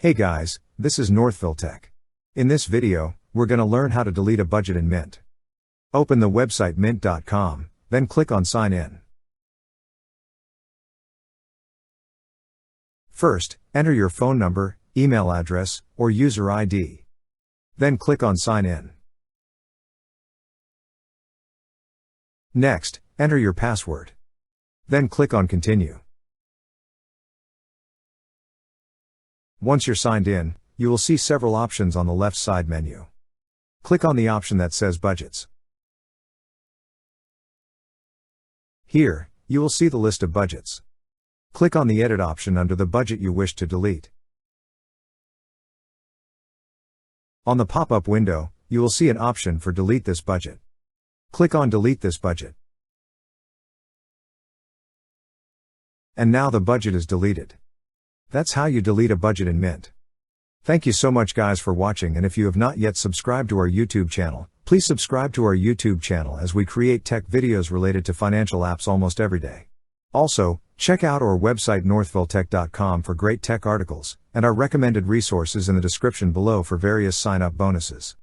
Hey guys, this is Northville Tech. In this video, we're gonna learn how to delete a budget in Mint. Open the website mint.com, then click on Sign In. First, enter your phone number, email address, or user ID. Then click on Sign In. Next, enter your password. Then click on Continue. Once you're signed in, you will see several options on the left side menu. Click on the option that says Budgets. Here, you will see the list of budgets. Click on the Edit option under the budget you wish to delete. On the pop-up window, you will see an option for Delete this budget. Click on Delete this budget. And now the budget is deleted. That's how you delete a budget in Mint. Thank you so much guys for watching, and if you have not yet subscribed to our YouTube channel, please subscribe to our YouTube channel as we create tech videos related to financial apps almost every day. Also, check out our website northvilletech.com for great tech articles, and our recommended resources in the description below for various sign-up bonuses.